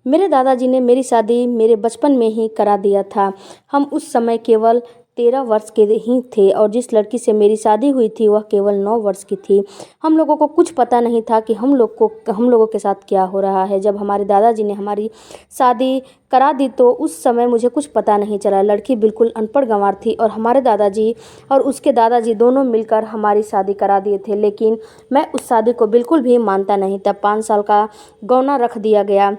मेरे दादाजी ने मेरी शादी मेरे बचपन में ही करा दिया था। हम उस समय केवल 13 वर्ष के ही थे और जिस लड़की से मेरी शादी हुई थी वह केवल 9 वर्ष की थी। हम लोगों को कुछ पता नहीं था कि हम लोगों के साथ क्या हो रहा है। जब हमारे दादाजी ने हमारी शादी करा दी तो उस समय मुझे कुछ पता नहीं चला। लड़की बिल्कुल अनपढ़ गंवार थी और हमारे दादाजी और उसके दादाजी दोनों मिलकर हमारी शादी करा दिए थे। लेकिन मैं उस शादी को बिल्कुल भी मानता नहीं था। 5 साल का गौना रख दिया गया।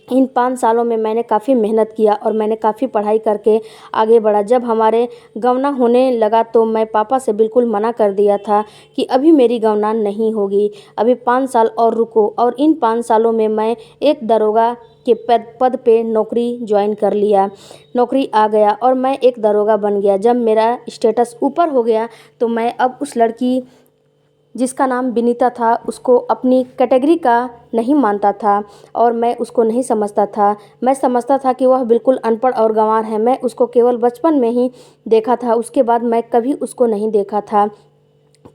इन 5 सालों में मैंने काफ़ी मेहनत किया और मैंने काफ़ी पढ़ाई करके आगे बढ़ा। जब हमारे गवना होने लगा तो मैं पापा से बिल्कुल मना कर दिया था कि अभी मेरी गवना नहीं होगी, अभी 5 साल और रुको। और इन 5 सालों में मैं एक दरोगा के पद पे नौकरी ज्वाइन कर लिया। नौकरी आ गया और मैं एक दरोगा बन गया। जब मेरा स्टेटस ऊपर हो गया तो मैं अब उस लड़की जिसका नाम विनीता था उसको अपनी कैटेगरी का नहीं मानता था और मैं उसको नहीं समझता था। मैं समझता था कि वह बिल्कुल अनपढ़ और गंवार है। मैं उसको केवल बचपन में ही देखा था, उसके बाद मैं कभी उसको नहीं देखा था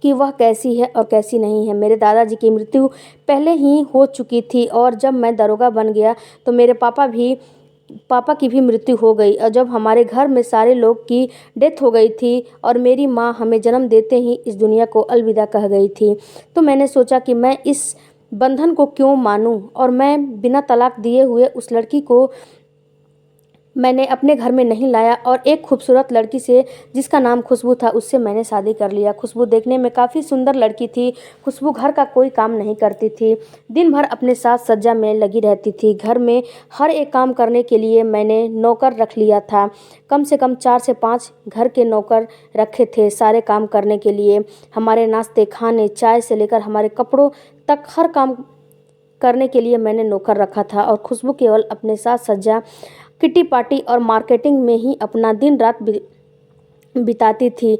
कि वह कैसी है और कैसी नहीं है। मेरे दादाजी की मृत्यु पहले ही हो चुकी थी और जब मैं दरोगा बन गया तो मेरे पापा की भी मृत्यु हो गई। और जब हमारे घर में सारे लोग की डेथ हो गई थी और मेरी माँ हमें जन्म देते ही इस दुनिया को अलविदा कह गई थी, तो मैंने सोचा कि मैं इस बंधन को क्यों मानूं और मैं बिना तलाक दिए हुए उस लड़की को मैंने अपने घर में नहीं लाया और एक खूबसूरत लड़की से जिसका नाम खुशबू था उससे मैंने शादी कर लिया। खुशबू देखने में काफ़ी सुंदर लड़की थी। खुशबू घर का कोई काम नहीं करती थी, दिन भर अपने साज सज्जा में लगी रहती थी। घर में हर एक काम करने के लिए मैंने नौकर रख लिया था। कम से कम 4 से 5 घर के नौकर रखे थे सारे काम करने के लिए। हमारे नाश्ते खाने चाय से लेकर हमारे कपड़ों तक हर काम करने के लिए मैंने नौकर रखा था। और खुशबू केवल अपने साज सज्जा, किटी पार्टी और मार्केटिंग में ही अपना दिन रात बिताती थी।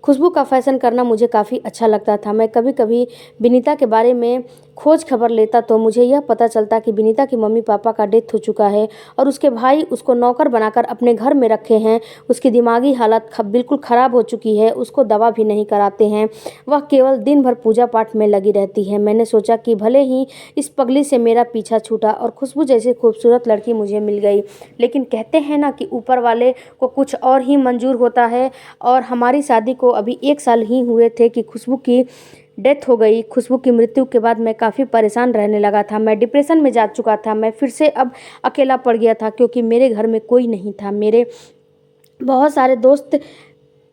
खुशबू का फ़ैशन करना मुझे काफ़ी अच्छा लगता था। मैं कभी कभी विनीता के बारे में खोज खबर लेता तो मुझे यह पता चलता कि विनीता के मम्मी पापा का डेथ हो चुका है और उसके भाई उसको नौकर बनाकर अपने घर में रखे हैं। उसकी दिमागी हालत बिल्कुल ख़राब हो चुकी है, उसको दवा भी नहीं कराते हैं, वह केवल दिन भर पूजा पाठ में लगी रहती है। मैंने सोचा कि भले ही इस पगली से मेरा पीछा छूटा और खुशबू जैसी खूबसूरत लड़की मुझे मिल गई, लेकिन कहते हैं ना कि ऊपर वाले को कुछ और ही मंजूर होता है। और हमारी शादी को अभी 1 साल ही हुए थे कि खुशबू की डेथ हो गई। खुशबू की मृत्यु के बाद मैं काफ़ी परेशान रहने लगा था। मैं डिप्रेशन में जा चुका था। मैं फिर से अब अकेला पड़ गया था क्योंकि मेरे घर में कोई नहीं था। मेरे बहुत सारे दोस्त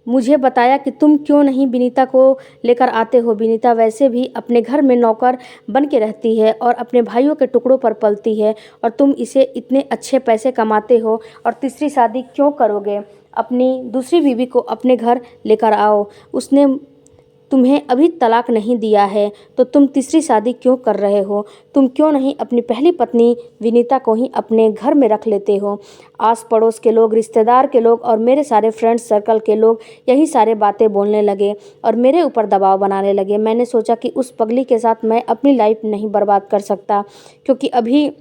मुझे बताया कि तुम क्यों नहीं विनीता को लेकर आते हो। विनीता वैसे भी अपने घर में नौकर बन के रहती है और अपने भाइयों के टुकड़ों पर पलती है और तुम इसे इतने अच्छे पैसे कमाते हो और तीसरी शादी क्यों करोगे। अपनी दूसरी बीवी को अपने घर लेकर आओ। उसने तुम्हें अभी तलाक नहीं दिया है तो तुम तीसरी शादी क्यों कर रहे हो। तुम क्यों नहीं अपनी पहली पत्नी विनीता को ही अपने घर में रख लेते हो। आस पड़ोस के लोग, रिश्तेदार के लोग और मेरे सारे फ्रेंड्स सर्कल के लोग यही सारे बातें बोलने लगे और मेरे ऊपर दबाव बनाने लगे। मैंने सोचा कि उस पगली के साथ मैं अपनी लाइफ नहीं बर्बाद कर सकता, क्योंकि अभी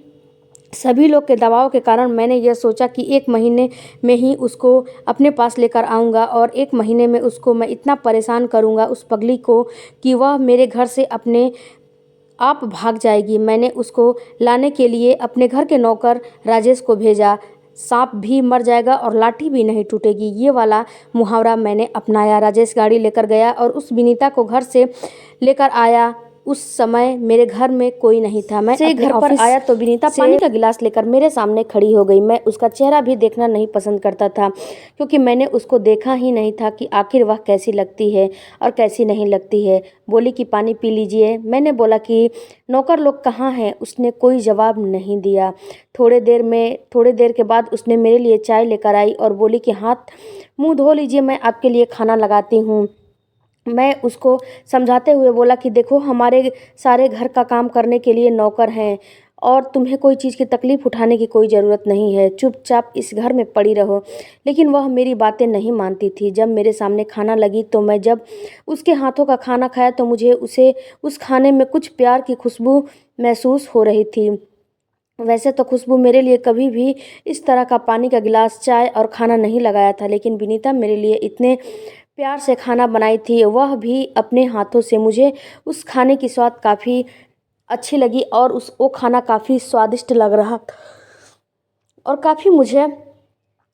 सभी लोग के दबाव के कारण मैंने यह सोचा कि 1 महीने में ही उसको अपने पास लेकर आऊँगा और 1 महीने में उसको मैं इतना परेशान करूँगा उस पगली को कि वह मेरे घर से अपने आप भाग जाएगी। मैंने उसको लाने के लिए अपने घर के नौकर राजेश को भेजा। सांप भी मर जाएगा और लाठी भी नहीं टूटेगी, ये वाला मुहावरा मैंने अपनाया। राजेश गाड़ी लेकर गया और उस विनीता को घर से लेकर आया। उस समय मेरे घर में कोई नहीं था। मैं अपने घर पर आया तो विनीता पानी का गिलास लेकर मेरे सामने खड़ी हो गई। मैं उसका चेहरा भी देखना नहीं पसंद करता था क्योंकि मैंने उसको देखा ही नहीं था कि आखिर वह कैसी लगती है और कैसी नहीं लगती है। बोली कि पानी पी लीजिए। मैंने बोला कि नौकर लोग कहाँ हैं। उसने कोई जवाब नहीं दिया। थोड़ी देर के बाद उसने मेरे लिए चाय लेकर आई और बोली कि हाथ मुँह धो लीजिए, मैं आपके लिए खाना लगाती हूँ। मैं उसको समझाते हुए बोला कि देखो, हमारे सारे घर का काम करने के लिए नौकर हैं और तुम्हें कोई चीज़ की तकलीफ़ उठाने की कोई ज़रूरत नहीं है, चुपचाप इस घर में पड़ी रहो। लेकिन वह मेरी बातें नहीं मानती थी। जब मेरे सामने खाना लगी तो मैं जब उसके हाथों का खाना खाया तो मुझे उस खाने में कुछ प्यार की खुशबू महसूस हो रही थी। वैसे तो खुशबू मेरे लिए कभी भी इस तरह का पानी का गिलास, चाय और खाना नहीं लगाया था, लेकिन विनीता मेरे लिए इतने प्यार से खाना बनाई थी, वह भी अपने हाथों से। मुझे उस खाने की स्वाद काफ़ी अच्छी लगी और वो खाना काफ़ी स्वादिष्ट लग रहा और काफ़ी मुझे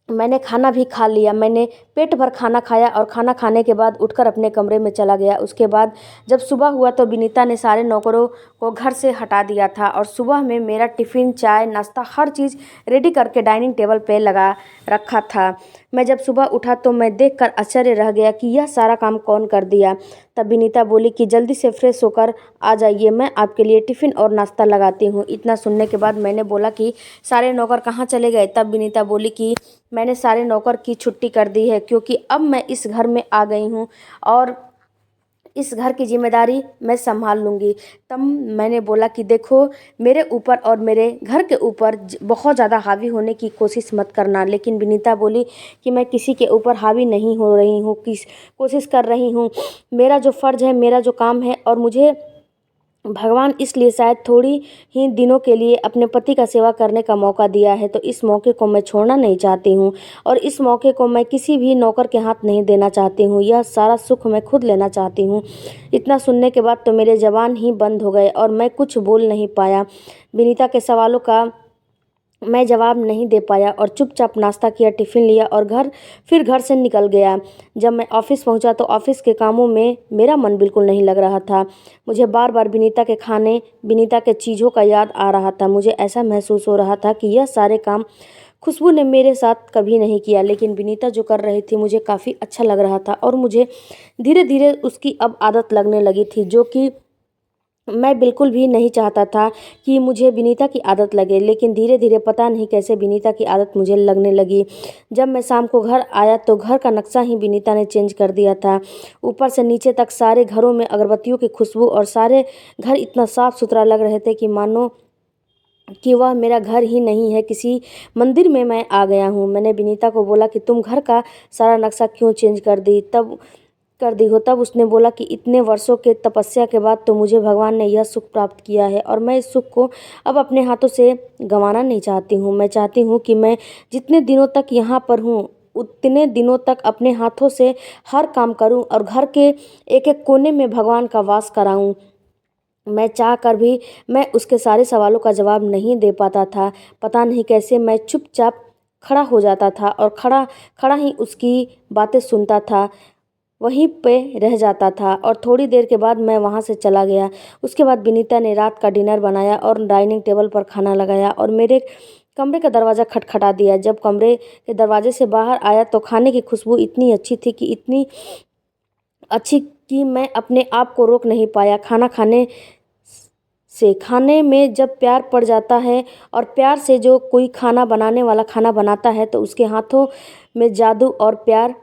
मैंने खाना भी खा लिया। मैंने पेट भर खाना खाया और खाना खाने के बाद उठकर अपने कमरे में चला गया। उसके बाद जब सुबह हुआ तो विनीता ने सारे नौकरों को घर से हटा दिया था और सुबह में मेरा टिफ़िन, चाय, नाश्ता हर चीज़ रेडी करके डाइनिंग टेबल पे लगा रखा था। मैं जब सुबह उठा तो मैं देखकर आश्चर्य रह गया कि यह सारा काम कौन कर दिया। तब विनीता बोली कि जल्दी से फ्रेश होकर आ जाइए, मैं आपके लिए टिफ़िन और नाश्ता लगाती हूँ। इतना सुनने के बाद मैंने बोला कि सारे नौकर कहाँ चले गए? तब विनीता बोली कि मैंने सारे नौकर की छुट्टी कर दी है क्योंकि अब मैं इस घर में आ गई हूँ और इस घर की जिम्मेदारी मैं संभाल लूँगी। तब मैंने बोला कि देखो, मेरे ऊपर और मेरे घर के ऊपर बहुत ज़्यादा हावी होने की कोशिश मत करना। लेकिन विनीता बोली कि मैं किसी के ऊपर हावी नहीं हो रही हूँ, किस कोशिश कर रही हूँ। मेरा जो फ़र्ज़ है, मेरा जो काम है और मुझे भगवान इसलिए शायद थोड़ी ही दिनों के लिए अपने पति का सेवा करने का मौका दिया है, तो इस मौके को मैं छोड़ना नहीं चाहती हूँ और इस मौके को मैं किसी भी नौकर के हाथ नहीं देना चाहती हूँ। यह सारा सुख मैं खुद लेना चाहती हूँ। इतना सुनने के बाद तो मेरे ज़बान ही बंद हो गए और मैं कुछ बोल नहीं पाया। विनीता के सवालों का मैं जवाब नहीं दे पाया और चुपचाप नाश्ता किया, टिफ़िन लिया और फिर घर से निकल गया। जब मैं ऑफ़िस पहुंचा तो ऑफ़िस के कामों में मेरा मन बिल्कुल नहीं लग रहा था। मुझे बार बार विनीता के खाने, विनीता के चीज़ों का याद आ रहा था। मुझे ऐसा महसूस हो रहा था कि यह सारे काम खुशबू ने मेरे साथ कभी नहीं किया, लेकिन विनीता जो कर रही थी मुझे काफ़ी अच्छा लग रहा था और मुझे धीरे धीरे उसकी अब आदत लगने लगी थी, जो कि मैं बिल्कुल भी नहीं चाहता था कि मुझे विनीता की आदत लगे। लेकिन धीरे धीरे पता नहीं कैसे विनीता की आदत मुझे लगने लगी। जब मैं शाम को घर आया तो घर का नक्शा ही विनीता ने चेंज कर दिया था। ऊपर से नीचे तक सारे घरों में अगरबत्तियों की खुशबू और सारे घर इतना साफ सुथरा लग रहे थे कि मानो कि वह मेरा घर ही नहीं है, किसी मंदिर में मैं आ गया हूँ। मैंने विनीता को बोला कि तुम घर का सारा नक्शा क्यों चेंज कर दी हो? तब उसने बोला कि इतने वर्षों के तपस्या के बाद तो मुझे भगवान ने यह सुख प्राप्त किया है और मैं इस सुख को अब अपने हाथों से गंवाना नहीं चाहती हूँ। मैं चाहती हूँ कि मैं जितने दिनों तक यहाँ पर हूँ उतने दिनों तक अपने हाथों से हर काम करूँ और घर के एक एक कोने में भगवान का वास कराऊँ। मैं चाह कर भी मैं उसके सारे सवालों का जवाब नहीं दे पाता था। पता नहीं कैसे मैं चुपचाप खड़ा हो जाता था और खड़ा खड़ा ही उसकी बातें सुनता था, वहीं पे रह जाता था और थोड़ी देर के बाद मैं वहाँ से चला गया। उसके बाद विनीता ने रात का डिनर बनाया और डाइनिंग टेबल पर खाना लगाया और मेरे कमरे का दरवाज़ा खटखटा दिया। जब कमरे के दरवाजे से बाहर आया तो खाने की खुशबू इतनी अच्छी थी कि इतनी अच्छी कि मैं अपने आप को रोक नहीं पाया। खाने में जब प्यार पड़ जाता है और प्यार से जो कोई खाना बनाने वाला खाना बनाता है तो उसके हाथों में जादू और प्यार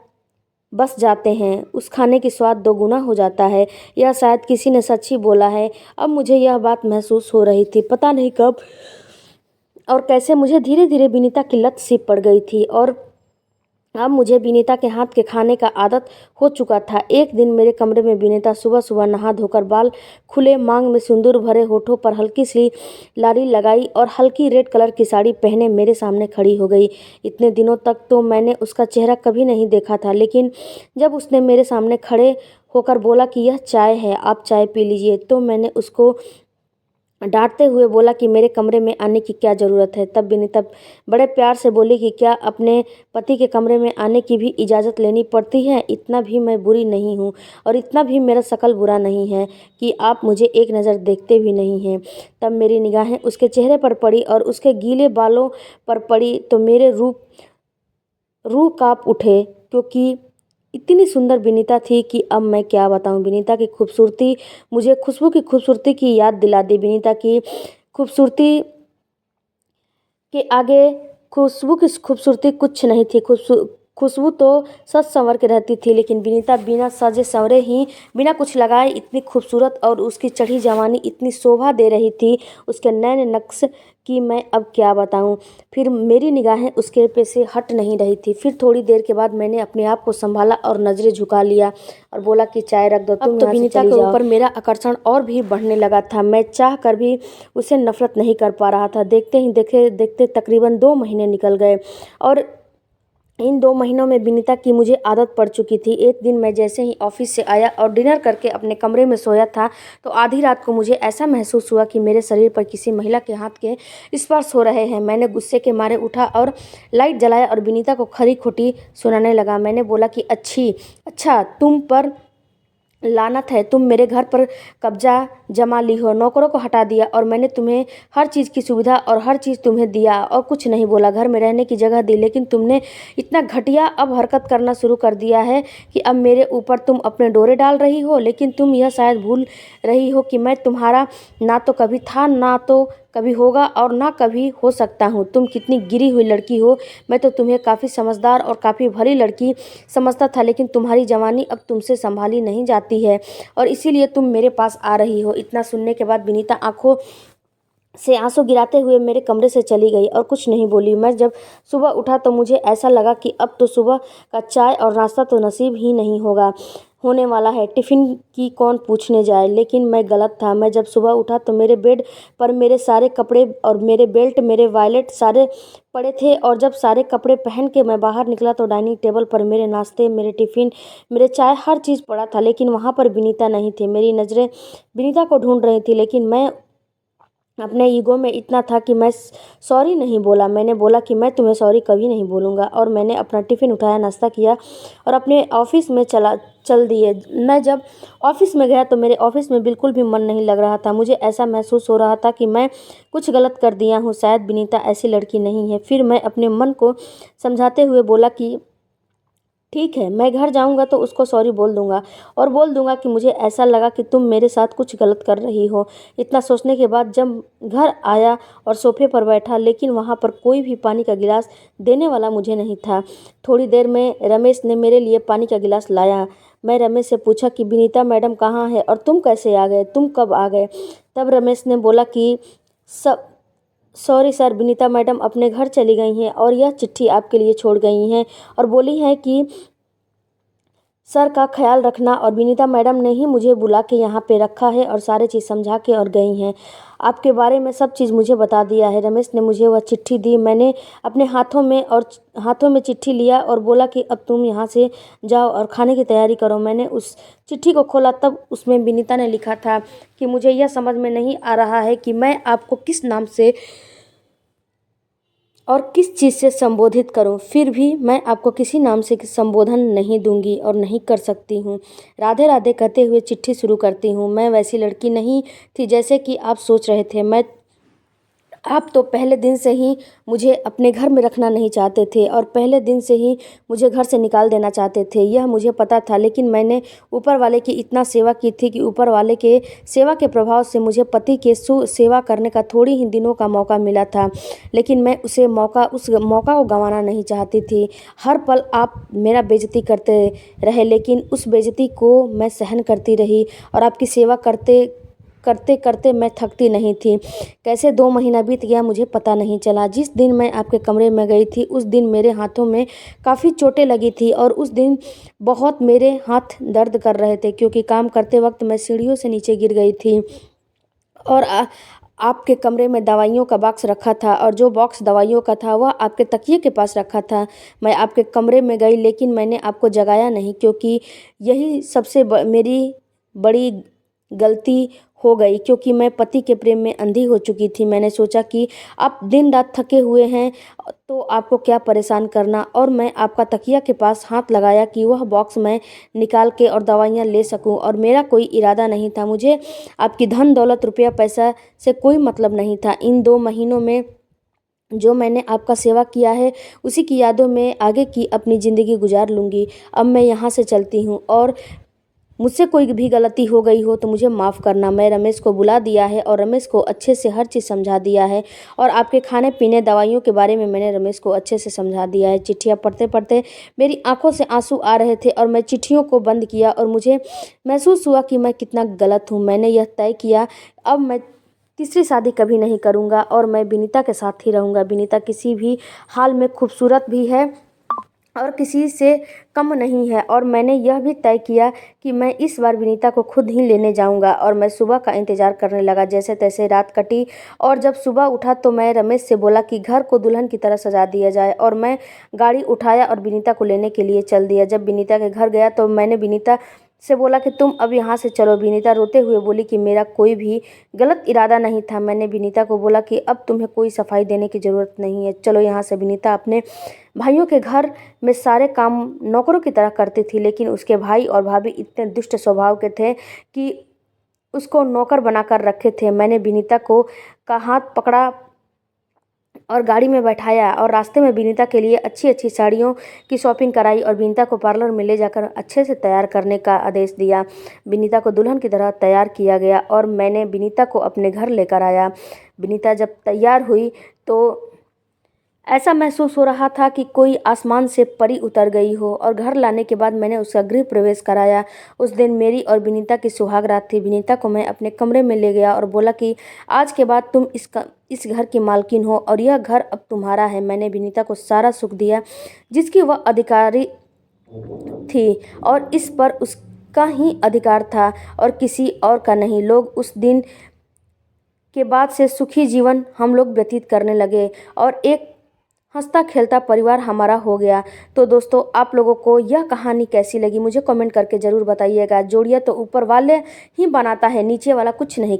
बस जाते हैं। उस खाने की स्वाद दोगुना हो जाता है। यह शायद किसी ने सच ही बोला है। अब मुझे यह बात महसूस हो रही थी। पता नहीं कब और कैसे मुझे धीरे धीरे विनीता की लत सी पड़ गई थी और अब मुझे विनीता के हाथ के खाने का आदत हो चुका था। एक दिन मेरे कमरे में विनीता सुबह सुबह नहा धोकर, बाल खुले, मांग में सिंदूर भरे, होठों पर हल्की सी लाली लगाई और हल्की रेड कलर की साड़ी पहने मेरे सामने खड़ी हो गई। इतने दिनों तक तो मैंने उसका चेहरा कभी नहीं देखा था, लेकिन जब उसने मेरे सामने खड़े होकर बोला कि यह चाय है, आप चाय पी लीजिए, तो मैंने उसको डांटते हुए बोला कि मेरे कमरे में आने की क्या ज़रूरत है। तब विनीता बड़े प्यार से बोली कि क्या अपने पति के कमरे में आने की भी इजाज़त लेनी पड़ती है? इतना भी मैं बुरी नहीं हूँ और इतना भी मेरा शकल बुरा नहीं है कि आप मुझे एक नज़र देखते भी नहीं हैं। तब मेरी निगाहें उसके चेहरे पर पड़ी और उसके गीले बालों पर पड़ी तो मेरे रूह काँप उठे, क्योंकि इतनी सुंदर विनीता थी कि अब मैं क्या बताऊं। विनीता की खूबसूरती मुझे खुशबू की खूबसूरती की याद दिला दी। विनीता की खूबसूरती के आगे खुशबू की खूबसूरती कुछ नहीं थी। खुशबू तो सज संवर के रहती थी, लेकिन विनीता बिना सजे संवरे ही, बिना कुछ लगाए इतनी खूबसूरत और उसकी चढ़ी जवानी इतनी शोभा दे रही थी, उसके नैन नक्श कि मैं अब क्या बताऊं। फिर मेरी निगाहें उसके पे से हट नहीं रही थी। फिर थोड़ी देर के बाद मैंने अपने आप को संभाला और नज़रें झुका लिया और बोला कि चाय रख दो, तुम तो विनीता के ऊपर मेरा आकर्षण और भी बढ़ने लगा था। मैं चाह कर भी उसे नफरत नहीं कर पा रहा था। देखते ही देखते तकरीबन 2 महीने निकल गए और इन 2 महीनों में विनीता की मुझे आदत पड़ चुकी थी। एक दिन मैं जैसे ही ऑफिस से आया और डिनर करके अपने कमरे में सोया था, तो आधी रात को मुझे ऐसा महसूस हुआ कि मेरे शरीर पर किसी महिला के हाथ के स्पर्श हो रहे हैं। मैंने गुस्से के मारे उठा और लाइट जलाया और विनीता को खरी-खोटी सुनाने लगा। मैंने बोला कि अच्छा तुम पर लानत है, तुम मेरे घर पर कब्जा जमा ली हो, नौकरों को हटा दिया और मैंने तुम्हें हर चीज़ की सुविधा और हर चीज़ तुम्हें दिया और कुछ नहीं बोला, घर में रहने की जगह दी, लेकिन तुमने इतना घटिया अब हरकत करना शुरू कर दिया है कि अब मेरे ऊपर तुम अपने डोरे डाल रही हो। लेकिन तुम यह शायद भूल रही हो कि मैं तुम्हारा ना तो कभी था, ना तो कभी होगा और ना कभी हो सकता हूँ। तुम कितनी गिरी हुई लड़की हो। मैं तो तुम्हें काफ़ी समझदार और काफ़ी भली लड़की समझता था, लेकिन तुम्हारी जवानी अब तुमसे संभाली नहीं जाती है और इसीलिए तुम मेरे पास आ रही हो। इतना सुनने के बाद विनीता आंखों से आंसू गिराते हुए मेरे कमरे से चली गई और कुछ नहीं बोली। मैं जब सुबह उठा तो मुझे ऐसा लगा कि अब तो सुबह का चाय और नाश्ता तो नसीब ही नहीं होने वाला है। टिफ़िन की कौन पूछने जाए। लेकिन मैं गलत था। मैं जब सुबह उठा तो मेरे बेड पर मेरे सारे कपड़े और मेरे बेल्ट, मेरे वॉलेट सारे पड़े थे और जब सारे कपड़े पहन के मैं बाहर निकला तो डाइनिंग टेबल पर मेरे नाश्ते, मेरे टिफ़िन, मेरे चाय, हर चीज़ पड़ा था, लेकिन वहाँ पर विनीता नहीं थी। मेरी नज़रें विनीता को ढूंढ रही थी, लेकिन मैं अपने ईगो में इतना था कि मैं सॉरी नहीं बोला। मैंने बोला कि मैं तुम्हें सॉरी कभी नहीं बोलूँगा और मैंने अपना टिफ़िन उठाया, नाश्ता किया और अपने ऑफिस में चल दिए। मैं जब ऑफिस में गया तो मेरे ऑफिस में बिल्कुल भी मन नहीं लग रहा था। मुझे ऐसा महसूस हो रहा था कि मैं कुछ गलत कर दिया हूँ, शायद विनीता ऐसी लड़की नहीं है। फिर मैं अपने मन को समझाते हुए बोला कि ठीक है, मैं घर जाऊंगा तो उसको सॉरी बोल दूंगा और बोल दूंगा कि मुझे ऐसा लगा कि तुम मेरे साथ कुछ गलत कर रही हो। इतना सोचने के बाद जब घर आया और सोफे पर बैठा, लेकिन वहाँ पर कोई भी पानी का गिलास देने वाला मुझे नहीं था। थोड़ी देर में रमेश ने मेरे लिए पानी का गिलास लाया। मैं रमेश से पूछा कि विनीता मैडम कहाँ है और तुम कैसे आ गए, तुम कब आ गए। तब रमेश ने बोला कि सब सॉरी सर, विनीता मैडम अपने घर चली गई हैं और यह चिट्ठी आपके लिए छोड़ गई हैं और बोली हैं कि सर का ख्याल रखना, और विनीता मैडम ने ही मुझे बुला के यहाँ पे रखा है और सारी चीज़ समझा के और गई हैं। आपके बारे में सब चीज़ मुझे बता दिया है। रमेश ने मुझे वह चिट्ठी दी। मैंने अपने हाथों में चिट्ठी लिया और बोला कि अब तुम यहाँ से जाओ और खाने की तैयारी करो। मैंने उस चिट्ठी को खोला, तब उसमें विनीता ने लिखा था कि मुझे यह समझ में नहीं आ रहा है कि मैं आपको किस नाम से और किस चीज़ से संबोधित करूं, फिर भी मैं आपको किसी नाम से संबोधन नहीं दूंगी और नहीं कर सकती हूं। राधे राधे कहते हुए चिट्ठी शुरू करती हूं। मैं वैसी लड़की नहीं थी जैसे कि आप सोच रहे थे। आप तो पहले दिन से ही मुझे अपने घर में रखना नहीं चाहते थे और पहले दिन से ही मुझे घर से निकाल देना चाहते थे, यह मुझे पता था। लेकिन मैंने ऊपर वाले की इतना सेवा की थी कि ऊपर वाले के सेवा के प्रभाव से मुझे पति के सेवा करने का थोड़ी ही दिनों का मौका मिला था, लेकिन मैं उस मौका को गंवाना नहीं चाहती थी। हर पल आप मेरा बेइज्जती करते रहे, लेकिन उस बेइज्जती को मैं सहन करती रही और आपकी सेवा करते करते करते मैं थकती नहीं थी। कैसे 2 महीना बीत गया मुझे पता नहीं चला। जिस दिन मैं आपके कमरे में गई थी उस दिन मेरे हाथों में काफ़ी चोटें लगी थी और उस दिन बहुत मेरे हाथ दर्द कर रहे थे, क्योंकि काम करते वक्त मैं सीढ़ियों से नीचे गिर गई थी और आपके कमरे में दवाइयों का बॉक्स रखा था और जो बॉक्स दवाइयों का था वह आपके तकिए के पास रखा था। मैं आपके कमरे में गई, लेकिन मैंने आपको जगाया नहीं, क्योंकि यही सबसे मेरी बड़ी गलती हो गई, क्योंकि मैं पति के प्रेम में अंधी हो चुकी थी। मैंने सोचा कि आप दिन रात थके हुए हैं तो आपको क्या परेशान करना, और मैं आपका तकिया के पास हाथ लगाया कि वह बॉक्स मैं निकाल के और दवाइयाँ ले सकूं। और मेरा कोई इरादा नहीं था, मुझे आपकी धन दौलत रुपया पैसा से कोई मतलब नहीं था। इन 2 महीनों में जो मैंने आपका सेवा किया है उसी की यादों में आगे की अपनी ज़िंदगी गुजार लूँगी। अब मैं यहाँ से चलती हूँ और मुझसे कोई भी गलती हो गई हो तो मुझे माफ़ करना। मैं रमेश को बुला दिया है और रमेश को अच्छे से हर चीज़ समझा दिया है और आपके खाने पीने दवाइयों के बारे में मैंने रमेश को अच्छे से समझा दिया है। चिट्ठियाँ पढ़ते पढ़ते मेरी आंखों से आंसू आ रहे थे और मैं चिट्ठियों को बंद किया और मुझे महसूस हुआ कि मैं कितना गलत हूँ। मैंने यह तय किया, अब मैं तीसरी शादी कभी नहीं करूँगा और मैं विनीता के साथ ही रहूँगा। विनीता किसी भी हाल में खूबसूरत भी है और किसी से कम नहीं है। और मैंने यह भी तय किया कि मैं इस बार विनीता को खुद ही लेने जाऊंगा। और मैं सुबह का इंतज़ार करने लगा। जैसे तैसे रात कटी और जब सुबह उठा तो मैं रमेश से बोला कि घर को दुल्हन की तरह सजा दिया जाए। और मैं गाड़ी उठाया और विनीता को लेने के लिए चल दिया। जब विनीता के घर गया तो मैंने विनीता से बोला कि तुम अब यहाँ से चलो। विनीता रोते हुए बोली कि मेरा कोई भी गलत इरादा नहीं था। मैंने विनीता को बोला कि अब तुम्हें कोई सफाई देने की ज़रूरत नहीं है, चलो यहाँ से। विनीता अपने भाइयों के घर में सारे काम नौकरों की तरह करती थी, लेकिन उसके भाई और भाभी इतने दुष्ट स्वभाव के थे कि उसको नौकर बनाकर रखे थे। मैंने विनीता का हाथ पकड़ा और गाड़ी में बैठाया और रास्ते में विनीता के लिए अच्छी अच्छी साड़ियों की शॉपिंग कराई और विनीता को पार्लर में ले जाकर अच्छे से तैयार करने का आदेश दिया। विनीता को दुल्हन की तरह तैयार किया गया और मैंने विनीता को अपने घर लेकर आया। विनीता जब तैयार हुई तो ऐसा महसूस हो रहा था कि कोई आसमान से परी उतर गई हो। और घर लाने के बाद मैंने उसका गृह प्रवेश कराया। उस दिन मेरी और विनीता की सुहाग रात थी। विनीता को मैं अपने कमरे में ले गया और बोला कि आज के बाद तुम इस घर की मालकिन हो और यह घर अब तुम्हारा है। मैंने विनीता को सारा सुख दिया जिसकी वह अधिकारी थी और इस पर उसका ही अधिकार था और किसी और का नहीं। लोग उस दिन के बाद से सुखी जीवन हम लोग व्यतीत करने लगे और एक हंसता खेलता परिवार हमारा हो गया। तो दोस्तों, आप लोगों को यह कहानी कैसी लगी मुझे कमेंट करके ज़रूर बताइएगा। जोड़िया तो ऊपर वाले ही बनाता है, नीचे वाला कुछ नहीं।